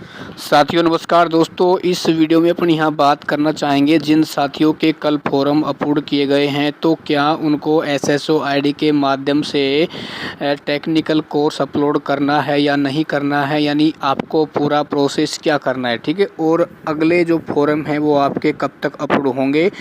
साथियों नमस्कार दोस्तों, इस वीडियो में अपन यहाँ बात करना चाहेंगे जिन साथियों के कल फॉर्म अपलोड किए गए हैं तो क्या उनको एसएसओ आईडी के माध्यम से टेक्निकल कोर्स अपलोड करना है या नहीं करना है, यानी आपको पूरा प्रोसेस क्या करना है। ठीक है, और अगले जो फॉर्म हैं वो आपके कब तक अपलोड होंगे।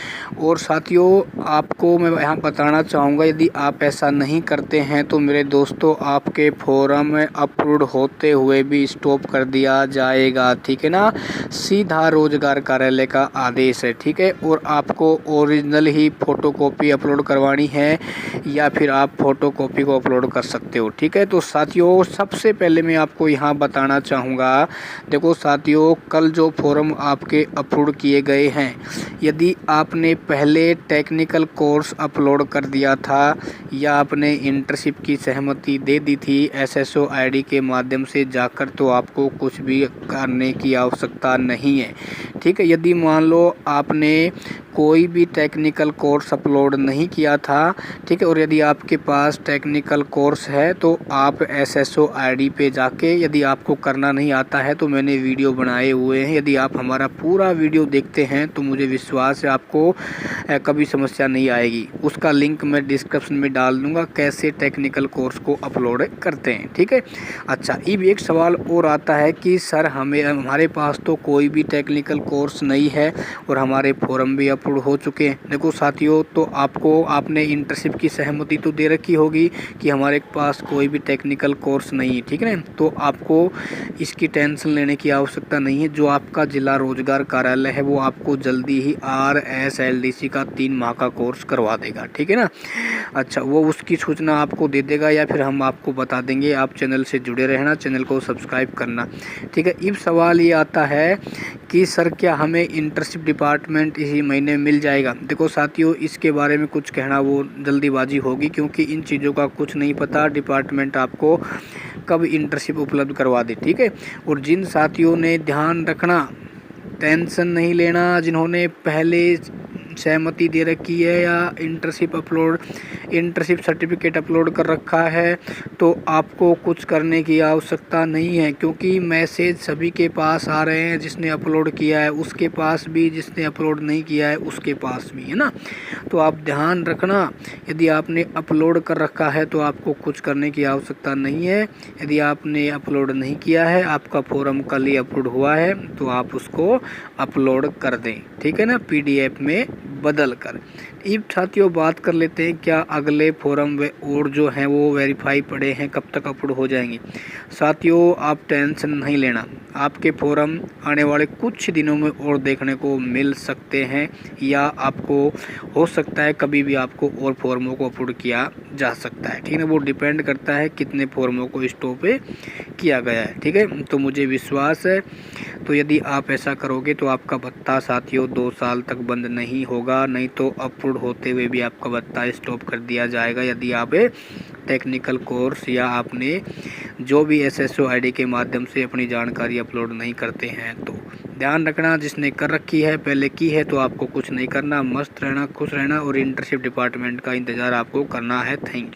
और साथियों आपको मैं यहाँ बताना चाहूँगा, यदि आप ऐसा नहीं करते हैं तो मेरे दोस्तों आपके फॉर्म अपलोड होते हुए भी स्टॉप कर दिया जाएगा। ठीक है ना, सीधा रोजगार कार्यालय का आदेश है। ठीक है, और आपको ओरिजिनल ही फोटोकॉपी अपलोड करवानी है या फिर आप फोटोकॉपी को अपलोड कर सकते हो। ठीक है, तो साथियों सबसे पहले मैं आपको यहाँ बताना चाहूँगा, देखो साथियों कल जो फॉर्म आपके अपलोड किए गए हैं, यदि आपने पहले टेक्निकल कोर्स अपलोड कर दिया था या आपने इंटर्नशिप की सहमति दे दी थी एसएसओ आईडी के माध्यम से जाकर, तो आपको कुछ भी करने की आवश्यकता नहीं है। ठीक है, यदि मान लो आपने कोई भी टेक्निकल कोर्स अपलोड नहीं किया था, ठीक है, और यदि आपके पास टेक्निकल कोर्स है तो आप एसएसओ आईडी पे जाके, यदि आपको करना नहीं आता है तो मैंने वीडियो बनाए हुए हैं, यदि आप हमारा पूरा वीडियो देखते हैं तो मुझे विश्वास है आपको कभी समस्या नहीं आएगी। उसका लिंक मैं डिस्क्रिप्शन में डाल दूंगा कैसे टेक्निकल कोर्स को अपलोड करते हैं। ठीक है, अच्छा अब एक सवाल और आता है कि सर हमारे पास तो कोई भी टेक्निकल कोर्स नहीं है और हमारे फॉर्म भी अपलोड हो चुके हैं। देखो साथियों, तो आपने इंटर्नशिप की सहमति तो दे रखी होगी कि हमारे पास कोई भी टेक्निकल कोर्स नहीं है। ठीक है ना, तो आपको इसकी टेंशन लेने की आवश्यकता नहीं है। जो आपका जिला रोजगार कार्यालय है वो आपको जल्दी ही RSLDC का 3 माह का कोर्स करवा देगा। ठीक है ना, अच्छा वो उसकी सूचना आपको दे देगा या फिर हम आपको बता देंगे। आप चैनल से जुड़े रहना, चैनल को सब्सक्राइब करना। ठीक है, अब सवाल ये आता है कि सर क्या हमें इंटर्नशिप डिपार्टमेंट इसी महीने मिल जाएगा। देखो साथियों इसके बारे में कुछ कहना वो जल्दीबाजी होगी, क्योंकि इन चीज़ों का कुछ नहीं पता डिपार्टमेंट आपको कब इंटर्नशिप उपलब्ध करवा दे। ठीक है, और जिन साथियों ने ध्यान रखना, टेंशन नहीं लेना, जिन्होंने पहले सहमति दे रखी है या इंटर्नशिप सर्टिफिकेट अपलोड कर रखा है, तो आपको कुछ करने की आवश्यकता नहीं है, क्योंकि मैसेज सभी के पास आ रहे हैं। जिसने अपलोड किया है उसके पास भी, जिसने अपलोड नहीं किया है उसके पास भी, है ना। तो आप ध्यान रखना, यदि आपने अपलोड कर रखा है तो आपको कुछ करने की आवश्यकता नहीं है। यदि आपने अपलोड नहीं किया है, आपका फॉर्म कल ही अपलोड हुआ है, तो आप उसको अपलोड कर दें। ठीक है ना, PDF में बदल कर। अब साथियों बात कर लेते हैं क्या अगले फॉर्म और जो हैं वो वेरीफाई पड़े हैं, कब तक अपलोड हो जाएंगे। साथियों आप टेंशन नहीं लेना, आपके फॉर्म आने वाले कुछ दिनों में और देखने को मिल सकते हैं, या आपको हो सकता है कभी भी आपको और फॉर्मों को अपलोड किया जा सकता है। ठीक है ना, वो डिपेंड करता है कितने फॉर्मों को स्टॉप किया गया है। ठीक है, तो मुझे विश्वास है, तो यदि आप ऐसा करोगे तो आपका भत्ता साथियों 2 साल तक बंद नहीं होगा, नहीं तो अपलोड होते हुए भी आपका भत्ता स्टॉप कर दिया जाएगा। यदि आप टेक्निकल कोर्स या आपने जो भी एसएसओ आईडी के माध्यम से अपनी जानकारी अपलोड नहीं करते हैं, तो ध्यान रखना जिसने कर रखी है, पहले की है, तो आपको कुछ नहीं करना, मस्त रहना, खुश रहना और इंटर्नशिप डिपार्टमेंट का इंतज़ार आपको करना है। Thank you.